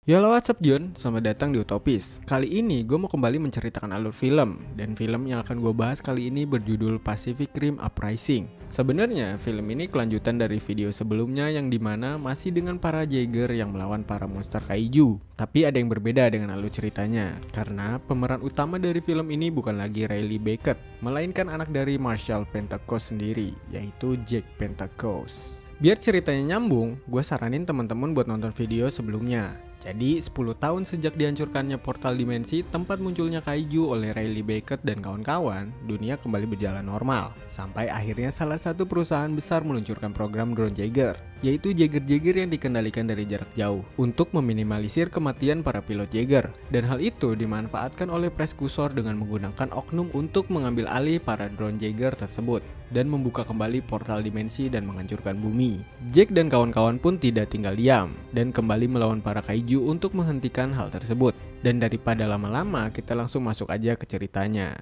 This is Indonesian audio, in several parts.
Halo what's up John, selamat datang di Utopis. Kali ini gue mau kembali menceritakan alur film. Dan film yang akan gue bahas kali ini berjudul Pacific Rim Uprising. Sebenarnya film ini kelanjutan dari video sebelumnya yang dimana masih dengan para Jaeger yang melawan para monster kaiju. Tapi ada yang berbeda dengan alur ceritanya, karena pemeran utama dari film ini bukan lagi Riley Beckett, melainkan anak dari Marshall Pentecost sendiri, yaitu Jake Pentecost. Biar ceritanya nyambung, gue saranin teman-teman buat nonton video sebelumnya. Jadi 10 tahun sejak dihancurkannya portal dimensi tempat munculnya kaiju oleh Riley Beckett dan kawan-kawan, dunia kembali berjalan normal. Sampai akhirnya salah satu perusahaan besar meluncurkan program drone Jaeger, yaitu Jaeger-Jaeger yang dikendalikan dari jarak jauh untuk meminimalisir kematian para pilot Jaeger. Dan hal itu dimanfaatkan oleh Preskursor dengan menggunakan oknum untuk mengambil alih para drone Jaeger tersebut dan membuka kembali portal dimensi dan menghancurkan bumi. Jake dan kawan-kawan pun tidak tinggal diam dan kembali melawan para kaiju untuk menghentikan hal tersebut. Dan daripada lama-lama, kita langsung masuk aja ke ceritanya.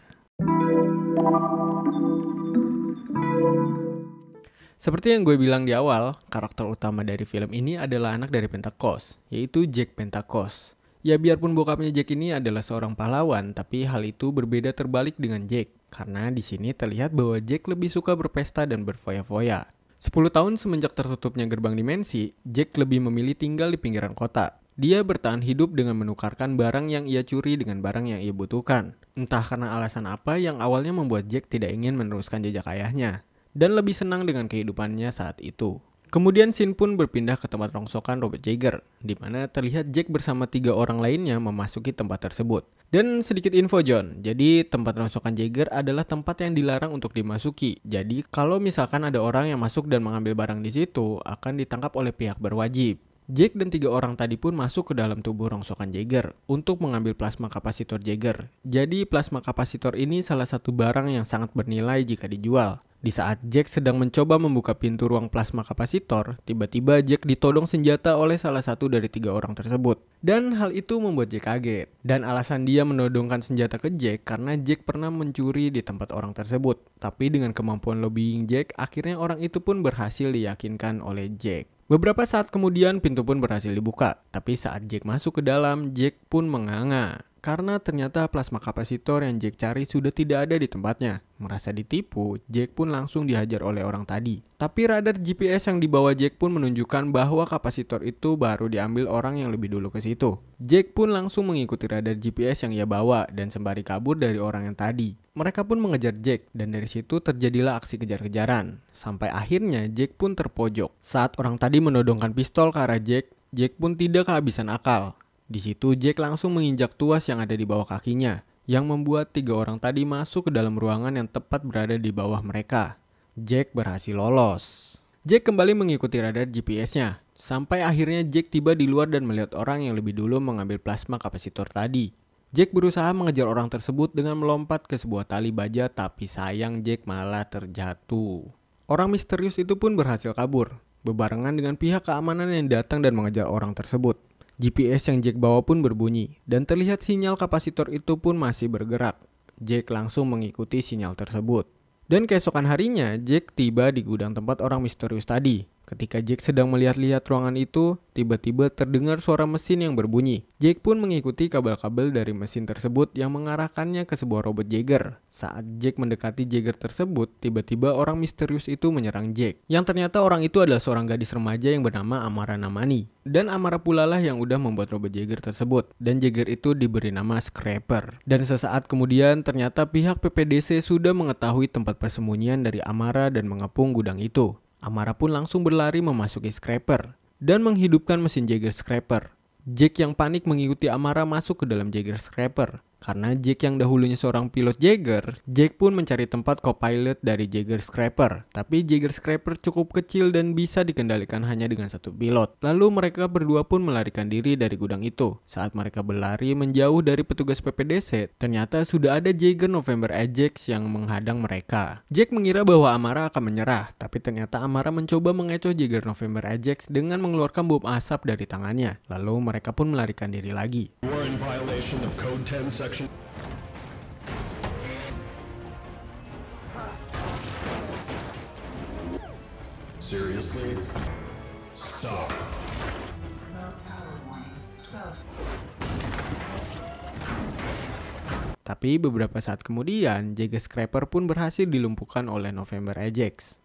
Seperti yang gue bilang di awal, karakter utama dari film ini adalah anak dari Pentecost, yaitu Jake Pentecost. Ya biarpun bokapnya Jake ini adalah seorang pahlawan, tapi hal itu berbeda terbalik dengan Jake. Karena di sini terlihat bahwa Jake lebih suka berpesta dan berfoya-foya. 10 tahun semenjak tertutupnya gerbang dimensi, Jake lebih memilih tinggal di pinggiran kota. Dia bertahan hidup dengan menukarkan barang yang ia curi dengan barang yang ia butuhkan. Entah karena alasan apa yang awalnya membuat Jake tidak ingin meneruskan jejak ayahnya, dan lebih senang dengan kehidupannya saat itu. Kemudian scene pun berpindah ke tempat rongsokan Robert Jaeger, di mana terlihat Jake bersama 3 orang lainnya memasuki tempat tersebut. Dan sedikit info John, jadi tempat rongsokan Jaeger adalah tempat yang dilarang untuk dimasuki. Jadi kalau misalkan ada orang yang masuk dan mengambil barang di situ, akan ditangkap oleh pihak berwajib. Jake dan 3 orang tadi pun masuk ke dalam tubuh rongsokan Jaeger untuk mengambil plasma kapasitor Jaeger. Jadi plasma kapasitor ini salah satu barang yang sangat bernilai jika dijual. Di saat Jake sedang mencoba membuka pintu ruang plasma kapasitor, tiba-tiba Jake ditodong senjata oleh salah satu dari 3 orang tersebut. Dan hal itu membuat Jake kaget. Dan alasan dia menodongkan senjata ke Jake karena Jake pernah mencuri di tempat orang tersebut. Tapi dengan kemampuan lobbying Jake, akhirnya orang itu pun berhasil diyakinkan oleh Jake. Beberapa saat kemudian pintu pun berhasil dibuka. Tapi saat Jake masuk ke dalam, Jake pun menganga. Karena ternyata plasma kapasitor yang Jake cari sudah tidak ada di tempatnya. Merasa ditipu, Jake pun langsung dihajar oleh orang tadi. Tapi radar GPS yang dibawa Jake pun menunjukkan bahwa kapasitor itu baru diambil orang yang lebih dulu ke situ. Jake pun langsung mengikuti radar GPS yang ia bawa dan sembari kabur dari orang yang tadi. Mereka pun mengejar Jake dan dari situ terjadilah aksi kejar-kejaran. Sampai akhirnya Jake pun terpojok. Saat orang tadi menodongkan pistol ke arah Jake, Jake pun tidak kehabisan akal. Di situ Jake langsung menginjak tuas yang ada di bawah kakinya, yang membuat 3 orang tadi masuk ke dalam ruangan yang tepat berada di bawah mereka. Jake berhasil lolos. Jake kembali mengikuti radar GPS-nya, sampai akhirnya Jake tiba di luar dan melihat orang yang lebih dulu mengambil plasma kapasitor tadi. Jake berusaha mengejar orang tersebut dengan melompat ke sebuah tali baja, tapi sayang Jake malah terjatuh. Orang misterius itu pun berhasil kabur, bebarengan dengan pihak keamanan yang datang dan mengejar orang tersebut. GPS yang Jake bawa pun berbunyi, dan terlihat sinyal kapasitor itu pun masih bergerak. Jake langsung mengikuti sinyal tersebut. Dan keesokan harinya, Jake tiba di gudang tempat orang misterius tadi. Ketika Jake sedang melihat-lihat ruangan itu, tiba-tiba terdengar suara mesin yang berbunyi. Jake pun mengikuti kabel-kabel dari mesin tersebut yang mengarahkannya ke sebuah robot Jaeger. Saat Jake mendekati Jaeger tersebut, tiba-tiba orang misterius itu menyerang Jake. Yang ternyata orang itu adalah seorang gadis remaja yang bernama Amara Namani. Dan Amara pula lah yang udah membuat robot Jaeger tersebut. Dan Jaeger itu diberi nama Scraper. Dan sesaat kemudian ternyata pihak PPDC sudah mengetahui tempat persembunyian dari Amara dan mengepung gudang itu. Amara pun langsung berlari memasuki Scraper dan menghidupkan mesin Jaeger Scraper. Jake yang panik mengikuti Amara masuk ke dalam Jaeger Scraper. Karena Jake yang dahulunya seorang pilot Jaeger, Jake pun mencari tempat co-pilot dari Jaeger Scraper. Tapi Jaeger Scraper cukup kecil dan bisa dikendalikan hanya dengan 1 pilot. Lalu mereka berdua pun melarikan diri dari gudang itu. Saat mereka berlari menjauh dari petugas PPDC, ternyata sudah ada Jaeger November Ajax yang menghadang mereka. Jake mengira bahwa Amara akan menyerah, tapi ternyata Amara mencoba mengecoh Jaeger November Ajax dengan mengeluarkan bom asap dari tangannya. Lalu mereka pun melarikan diri lagi. Seriously? Stop. Low power warning. 12 Tapi beberapa saat kemudian, Jagger Scraper pun berhasil dilumpuhkan oleh November Ajax.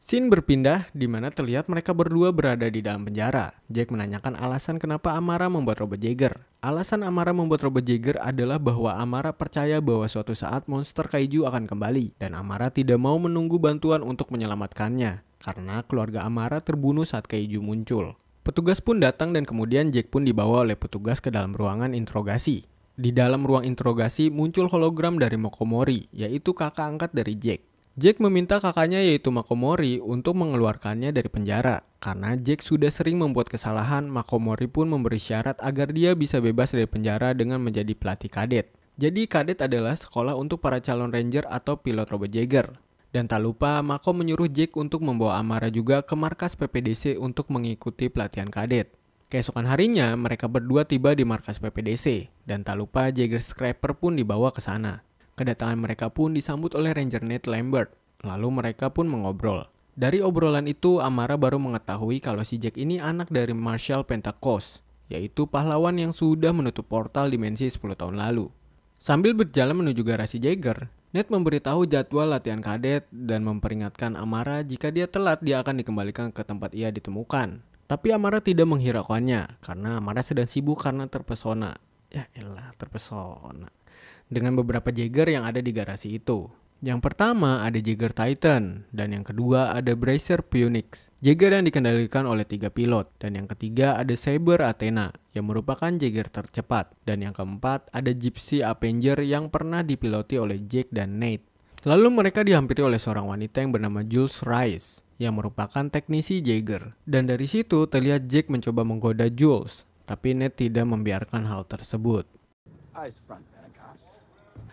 Scene berpindah di mana terlihat mereka berdua berada di dalam penjara. Jack menanyakan alasan kenapa Amara membuat robot Jagger. Alasan Amara membuat robot Jagger adalah bahwa Amara percaya bahwa suatu saat monster kaiju akan kembali dan Amara tidak mau menunggu bantuan untuk menyelamatkannya karena keluarga Amara terbunuh saat kaiju muncul. Petugas pun datang dan kemudian Jack pun dibawa oleh petugas ke dalam ruangan interogasi. Di dalam ruang interogasi muncul hologram dari Mokomori, yaitu kakak angkat dari Jack. Jack meminta kakaknya yaitu Mokomori untuk mengeluarkannya dari penjara. Karena Jack sudah sering membuat kesalahan, Mokomori pun memberi syarat agar dia bisa bebas dari penjara dengan menjadi pelatih kadet. Jadi kadet adalah sekolah untuk para calon ranger atau pilot robot Jagger. Dan tak lupa, Mako menyuruh Jack untuk membawa Amara juga ke markas PPDC untuk mengikuti pelatihan kadet. Keesokan harinya, mereka berdua tiba di markas PPDC. Dan tak lupa Jagger Scraper pun dibawa ke sana. Kedatangan mereka pun disambut oleh Ranger Ned Lambert, lalu mereka pun mengobrol. Dari obrolan itu, Amara baru mengetahui kalau si Jack ini anak dari Marshal Pentecost, yaitu pahlawan yang sudah menutup portal dimensi 10 tahun lalu. Sambil berjalan menuju garasi Jagger, Ned memberitahu jadwal latihan kadet dan memperingatkan Amara jika dia telat dia akan dikembalikan ke tempat ia ditemukan. Tapi Amara tidak menghiraukannya, karena Amara sedang sibuk karena terpesona. Ya elah, terpesona dengan beberapa Jagger yang ada di garasi itu. Yang pertama ada Jagger Titan, dan yang kedua ada Bracer Phoenix, Jagger yang dikendalikan oleh 3 pilot, dan yang ketiga ada Saber Athena, yang merupakan Jagger tercepat, dan yang keempat ada Gypsy Avenger yang pernah dipiloti oleh Jack dan Nate. Lalu mereka dihampiri oleh seorang wanita yang bernama Jules Rice, yang merupakan teknisi Jagger, dan dari situ terlihat Jack mencoba menggoda Jules, tapi Nate tidak membiarkan hal tersebut.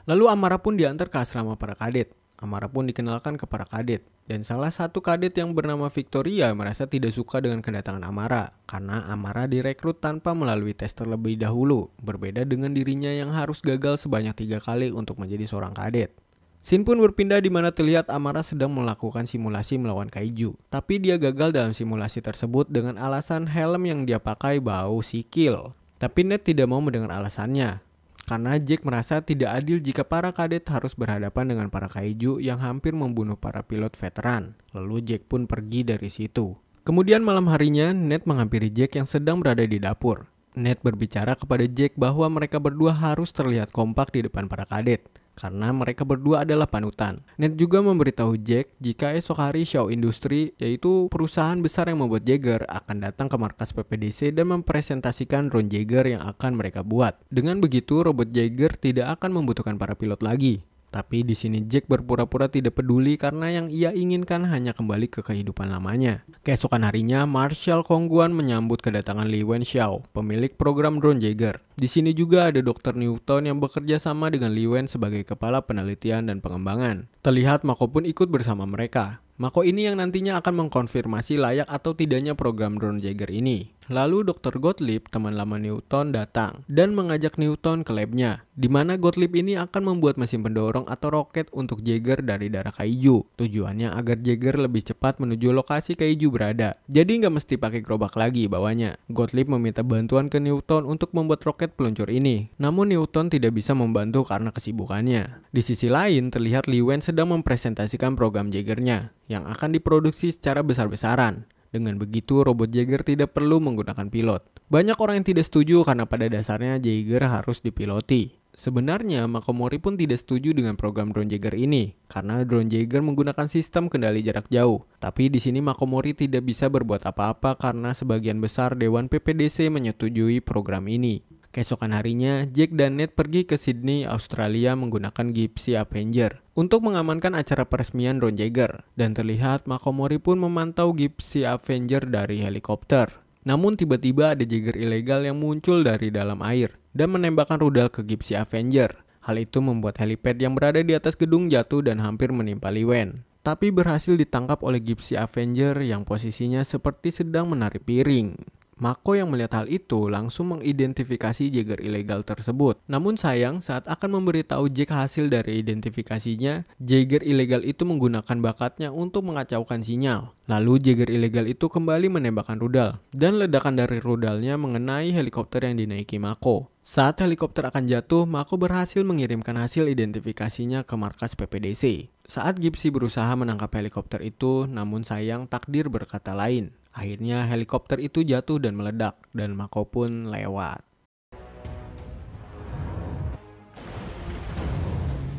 Lalu Amara pun diantar ke asrama para kadet. Amara pun dikenalkan ke para kadet. Dan salah satu kadet yang bernama Victoria merasa tidak suka dengan kedatangan Amara. Karena Amara direkrut tanpa melalui tes terlebih dahulu. Berbeda dengan dirinya yang harus gagal sebanyak 3 kali untuk menjadi seorang kadet. Scene pun berpindah di mana terlihat Amara sedang melakukan simulasi melawan kaiju. Tapi dia gagal dalam simulasi tersebut dengan alasan helm yang dia pakai bau sikil. Tapi Ned tidak mau mendengar alasannya. Karena Jack merasa tidak adil jika para kadet harus berhadapan dengan para kaiju yang hampir membunuh para pilot veteran. Lalu Jack pun pergi dari situ. Kemudian malam harinya, Ned menghampiri Jack yang sedang berada di dapur. Ned berbicara kepada Jack bahwa mereka berdua harus terlihat kompak di depan para kadet. Karena mereka berdua adalah panutan. Ned juga memberitahu Jack jika esok hari Shaw Industry, yaitu perusahaan besar yang membuat Jagger, akan datang ke markas PPDC dan mempresentasikan drone Jagger yang akan mereka buat. Dengan begitu, robot Jagger tidak akan membutuhkan para pilot lagi. Tapi di sini Jack berpura-pura tidak peduli karena yang ia inginkan hanya kembali ke kehidupan lamanya. Keesokan harinya, Marshal Kongguan menyambut kedatangan Li Wenxiao, pemilik program drone Jagger. Di sini juga ada Dr. Newton yang bekerja sama dengan Li Wen sebagai kepala penelitian dan pengembangan. Terlihat Mako pun ikut bersama mereka. Mako ini yang nantinya akan mengkonfirmasi layak atau tidaknya program drone Jagger ini. Lalu Dr. Gottlieb, teman lama Newton, datang dan mengajak Newton ke labnya, di mana Gottlieb ini akan membuat mesin pendorong atau roket untuk Jagger dari darah kaiju. Tujuannya agar Jagger lebih cepat menuju lokasi kaiju berada. Jadi nggak mesti pakai gerobak lagi bawanya. Gottlieb meminta bantuan ke Newton untuk membuat roket peluncur ini. Namun Newton tidak bisa membantu karena kesibukannya. Di sisi lain, terlihat Li Wen sedang mempresentasikan program Jaggernya yang akan diproduksi secara besar-besaran. Dengan begitu, robot Jagger tidak perlu menggunakan pilot. Banyak orang yang tidak setuju karena pada dasarnya Jagger harus dipiloti. Sebenarnya, Mokomori pun tidak setuju dengan program drone Jagger ini, karena drone Jagger menggunakan sistem kendali jarak jauh. Tapi di sini Mokomori tidak bisa berbuat apa-apa karena sebagian besar Dewan PPDC menyetujui program ini. Keesokan harinya, Jack dan Ned pergi ke Sydney, Australia menggunakan Gypsy Avenger untuk mengamankan acara peresmian drone Jagger. Dan terlihat Mokomori pun memantau Gypsy Avenger dari helikopter. Namun tiba-tiba ada Jagger ilegal yang muncul dari dalam air dan menembakkan rudal ke Gypsy Avenger. Hal itu membuat helipad yang berada di atas gedung jatuh dan hampir menimpa Li Wen. Tapi berhasil ditangkap oleh Gypsy Avenger yang posisinya seperti sedang menarik piring. Mako yang melihat hal itu langsung mengidentifikasi Jaeger ilegal tersebut. Namun sayang, saat akan memberitahu Jack hasil dari identifikasinya, Jaeger ilegal itu menggunakan bakatnya untuk mengacaukan sinyal. Lalu Jaeger ilegal itu kembali menembakkan rudal, dan ledakan dari rudalnya mengenai helikopter yang dinaiki Mako. Saat helikopter akan jatuh, Mako berhasil mengirimkan hasil identifikasinya ke markas PPDC. Saat Gipsy berusaha menangkap helikopter itu, namun sayang takdir berkata lain. Akhirnya helikopter itu jatuh dan meledak, dan Mako pun lewat.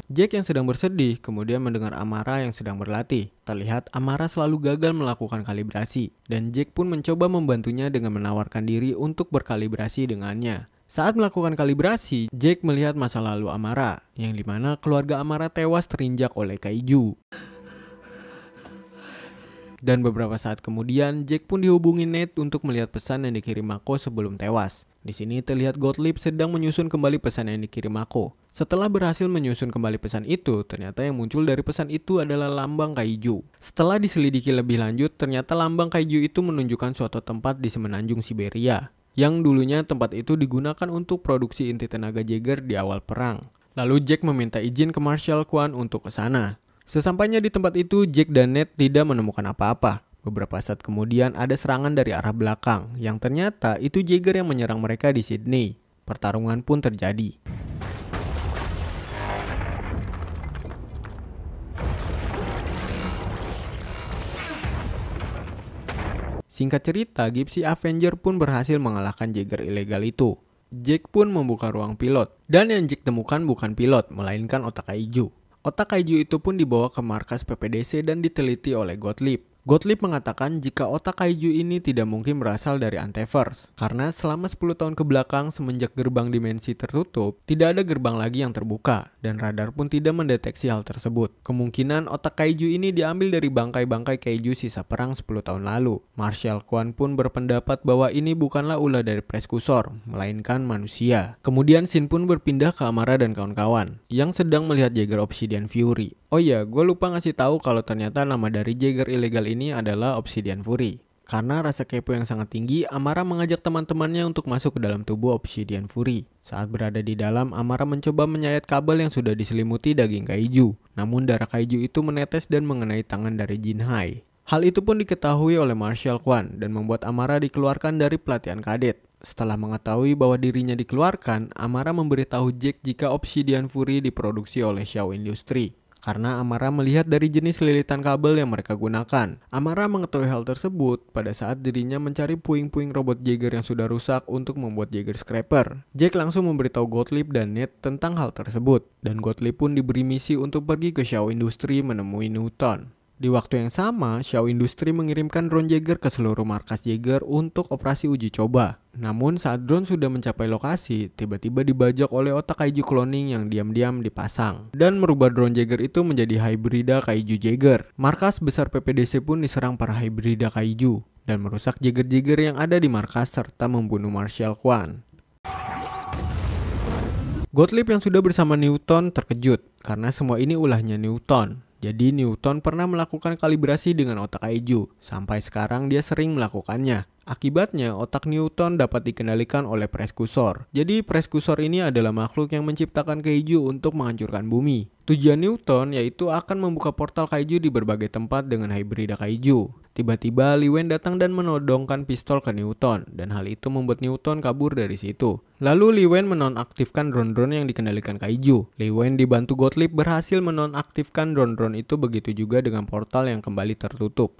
Jack yang sedang bersedih kemudian mendengar Amara yang sedang berlatih. Terlihat Amara selalu gagal melakukan kalibrasi, dan Jack pun mencoba membantunya dengan menawarkan diri untuk berkalibrasi dengannya. Saat melakukan kalibrasi, Jack melihat masa lalu Amara, yang dimana keluarga Amara tewas terinjak oleh kaiju. Dan beberapa saat kemudian, Jack pun dihubungi Nate untuk melihat pesan yang dikirim Mako sebelum tewas. Di sini terlihat Gottlieb sedang menyusun kembali pesan yang dikirim Mako. Setelah berhasil menyusun kembali pesan itu, ternyata yang muncul dari pesan itu adalah lambang kaiju. Setelah diselidiki lebih lanjut, ternyata lambang kaiju itu menunjukkan suatu tempat di semenanjung Siberia, yang dulunya tempat itu digunakan untuk produksi inti tenaga Jaeger di awal perang. Lalu Jack meminta izin ke Marshal Kwan untuk ke sana. Sesampainya di tempat itu, Jack dan Nate tidak menemukan apa-apa. Beberapa saat kemudian ada serangan dari arah belakang, yang ternyata itu Jaeger yang menyerang mereka di Sydney. Pertarungan pun terjadi. Singkat cerita, Gipsy Avenger pun berhasil mengalahkan Jaeger ilegal itu. Jack pun membuka ruang pilot, dan yang Jack temukan bukan pilot, melainkan otak kaiju. Otak kaiju itu pun dibawa ke markas PPDC dan diteliti oleh Gottlieb. Gottlieb mengatakan jika otak kaiju ini tidak mungkin berasal dari Antiverse, karena selama 10 tahun ke belakang semenjak gerbang dimensi tertutup, tidak ada gerbang lagi yang terbuka, dan radar pun tidak mendeteksi hal tersebut. Kemungkinan otak kaiju ini diambil dari bangkai-bangkai kaiju sisa perang 10 tahun lalu. Marshal Kwan pun berpendapat bahwa ini bukanlah ulah dari preskusor, melainkan manusia. Kemudian Shin pun berpindah ke Amara dan kawan-kawan, yang sedang melihat Jaeger Obsidian Fury. Oh iya, gue lupa ngasih tahu kalau ternyata nama dari Jaeger ilegal ini adalah Obsidian Fury. Karena rasa kepo yang sangat tinggi, Amara mengajak teman-temannya untuk masuk ke dalam tubuh Obsidian Fury. Saat berada di dalam, Amara mencoba menyayat kabel yang sudah diselimuti daging kaiju. Namun darah kaiju itu menetes dan mengenai tangan dari Jinhai. Hal itu pun diketahui oleh Marshal Kwan dan membuat Amara dikeluarkan dari pelatihan kadet. Setelah mengetahui bahwa dirinya dikeluarkan, Amara memberitahu Jack jika Obsidian Fury diproduksi oleh Shaw Industry. Karena Amara melihat dari jenis lilitan kabel yang mereka gunakan. Amara mengetahui hal tersebut pada saat dirinya mencari puing-puing robot Jaeger yang sudah rusak untuk membuat Jaeger Scraper. Jack langsung memberitahu Gottlieb dan Nate tentang hal tersebut. Dan Gottlieb pun diberi misi untuk pergi ke Shaw Industry menemui Newton. Di waktu yang sama, Shaw Industry mengirimkan drone Jaeger ke seluruh markas Jaeger untuk operasi uji coba. Namun saat drone sudah mencapai lokasi, tiba-tiba dibajak oleh otak kaiju cloning yang diam-diam dipasang. Dan merubah drone Jaeger itu menjadi hybrida kaiju Jaeger. Markas besar PPDC pun diserang para hybrida kaiju dan merusak Jaeger-Jaeger yang ada di markas serta membunuh Marshal Kwan. Gottlieb yang sudah bersama Newton terkejut karena semua ini ulahnya Newton. Jadi Newton pernah melakukan kalibrasi dengan otak kaiju, sampai sekarang dia sering melakukannya. Akibatnya otak Newton dapat dikendalikan oleh preskusor. Jadi preskusor ini adalah makhluk yang menciptakan kaiju untuk menghancurkan bumi. Tujuan Newton yaitu akan membuka portal kaiju di berbagai tempat dengan hybrida kaiju. Tiba-tiba Li Wen datang dan menodongkan pistol ke Newton, dan hal itu membuat Newton kabur dari situ. Lalu Li Wen menonaktifkan drone-drone yang dikendalikan kaiju. Li Wen dibantu Gottlieb berhasil menonaktifkan drone-drone itu, begitu juga dengan portal yang kembali tertutup.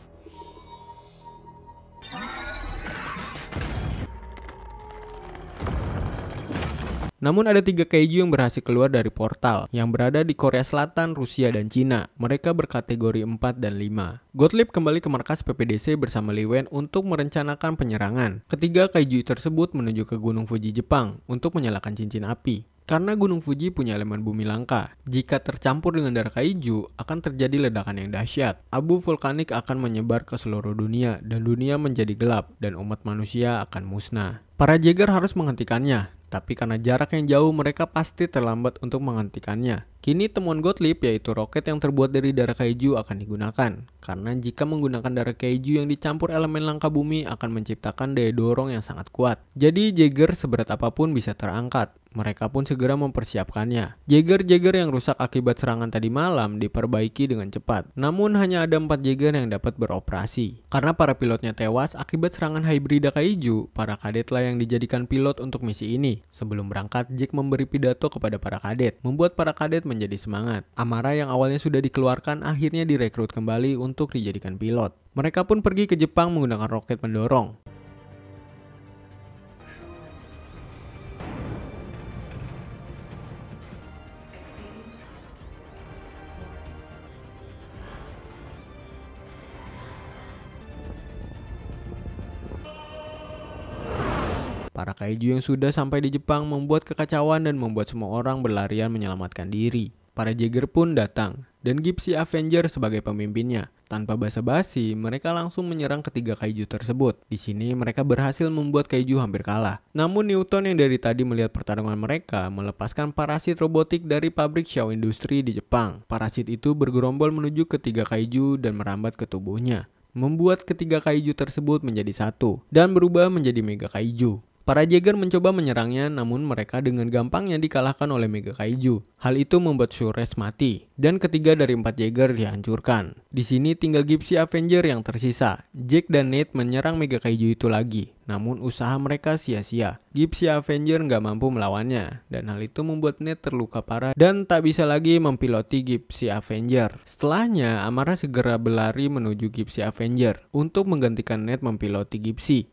Namun ada 3 kaiju yang berhasil keluar dari portal, yang berada di Korea Selatan, Rusia, dan Cina. Mereka berkategori 4 dan 5. Gottlieb kembali ke markas PPDC bersama Li Wen untuk merencanakan penyerangan. Ketiga kaiju tersebut menuju ke Gunung Fuji Jepang untuk menyalakan cincin api. Karena Gunung Fuji punya elemen bumi langka, jika tercampur dengan darah kaiju, akan terjadi ledakan yang dahsyat. Abu vulkanik akan menyebar ke seluruh dunia, dan dunia menjadi gelap, dan umat manusia akan musnah. Para Jaeger harus menghentikannya. Tapi karena jarak yang jauh, mereka pasti terlambat untuk menghentikannya. Kini temuan Gottlieb, yaitu roket yang terbuat dari darah kaiju, akan digunakan. Karena jika menggunakan darah kaiju yang dicampur elemen langka bumi akan menciptakan daya dorong yang sangat kuat. Jadi Jaeger seberat apapun bisa terangkat. Mereka pun segera mempersiapkannya. Jaeger yang rusak akibat serangan tadi malam diperbaiki dengan cepat. Namun hanya ada 4 Jaeger yang dapat beroperasi. Karena para pilotnya tewas akibat serangan hybrida kaiju, para kadetlah yang dijadikan pilot untuk misi ini. Sebelum berangkat, Jack memberi pidato kepada para kadet, membuat para kadet menjadi semangat. Amara yang awalnya sudah dikeluarkan akhirnya direkrut kembali untuk dijadikan pilot. Mereka pun pergi ke Jepang menggunakan roket pendorong. Para kaiju yang sudah sampai di Jepang membuat kekacauan dan membuat semua orang berlarian menyelamatkan diri. Para Jaeger pun datang, dan Gypsy Avenger sebagai pemimpinnya. Tanpa basa-basi, mereka langsung menyerang ketiga kaiju tersebut. Di sini mereka berhasil membuat kaiju hampir kalah. Namun Newton yang dari tadi melihat pertarungan mereka melepaskan parasit robotik dari pabrik Shaw Industry di Jepang. Parasit itu bergerombol menuju ketiga kaiju dan merambat ke tubuhnya, membuat ketiga kaiju tersebut menjadi satu dan berubah menjadi mega kaiju. Para Jaeger mencoba menyerangnya, namun mereka dengan gampangnya dikalahkan oleh Mega Kaiju. Hal itu membuat Shures mati, dan ketiga dari 4 Jaeger dihancurkan. Di sini tinggal Gypsy Avenger yang tersisa. Jack dan Nate menyerang Mega Kaiju itu lagi, namun usaha mereka sia-sia. Gypsy Avenger nggak mampu melawannya, dan hal itu membuat Nate terluka parah dan tak bisa lagi mempiloti Gypsy Avenger. Setelahnya, Amara segera berlari menuju Gypsy Avenger untuk menggantikan Nate mempiloti Gypsy.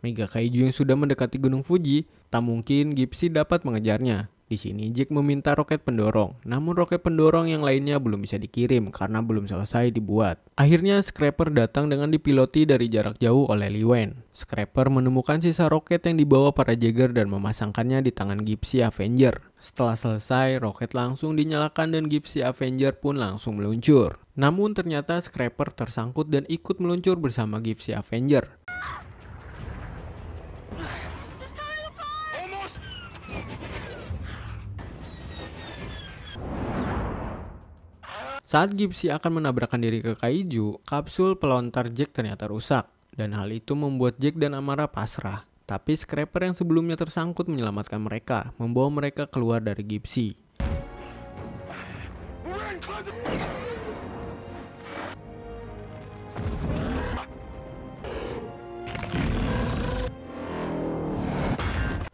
Mega Kaiju yang sudah mendekati Gunung Fuji, tak mungkin Gypsy dapat mengejarnya. Di sini Jack meminta roket pendorong, namun roket pendorong yang lainnya belum bisa dikirim karena belum selesai dibuat. Akhirnya Scrapper datang dengan dipiloti dari jarak jauh oleh Lee Wen. Scrapper menemukan sisa roket yang dibawa para Jaeger dan memasangkannya di tangan Gypsy Avenger. Setelah selesai, roket langsung dinyalakan dan Gypsy Avenger pun langsung meluncur. Namun ternyata Scrapper tersangkut dan ikut meluncur bersama Gypsy Avenger. Saat Gypsy akan menabrakkan diri ke kaiju, kapsul pelontar Jack ternyata rusak, dan hal itu membuat Jack dan Amara pasrah. Tapi Scrapper yang sebelumnya tersangkut menyelamatkan mereka, membawa mereka keluar dari Gypsy.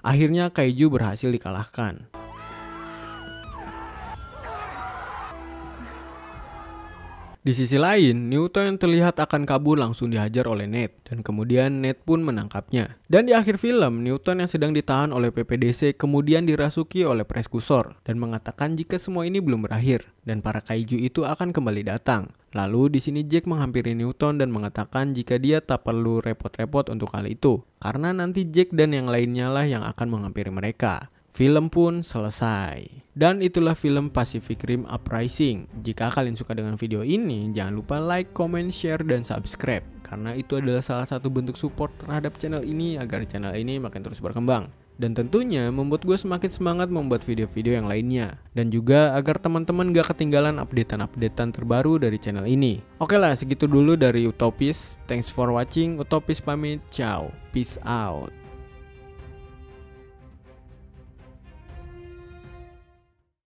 Akhirnya kaiju berhasil dikalahkan. Di sisi lain, Newton yang terlihat akan kabur langsung dihajar oleh Nate, dan kemudian Nate pun menangkapnya. Dan di akhir film, Newton yang sedang ditahan oleh PPDC kemudian dirasuki oleh Preskusor dan mengatakan jika semua ini belum berakhir dan para kaiju itu akan kembali datang. Lalu di sini Jack menghampiri Newton dan mengatakan jika dia tak perlu repot-repot untuk hal itu, karena nanti Jack dan yang lainnya lah yang akan menghampiri mereka. Film pun selesai. Dan itulah film Pacific Rim Uprising. Jika kalian suka dengan video ini, jangan lupa like, comment, share, dan subscribe. Karena itu adalah salah satu bentuk support terhadap channel ini agar channel ini makin terus berkembang. Dan tentunya membuat gue semakin semangat membuat video-video yang lainnya. Dan juga agar teman-teman gak ketinggalan updatean-updatean terbaru dari channel ini. Oke lah, segitu dulu dari Utopis. Thanks for watching. Utopis pamit. Ciao. Peace out.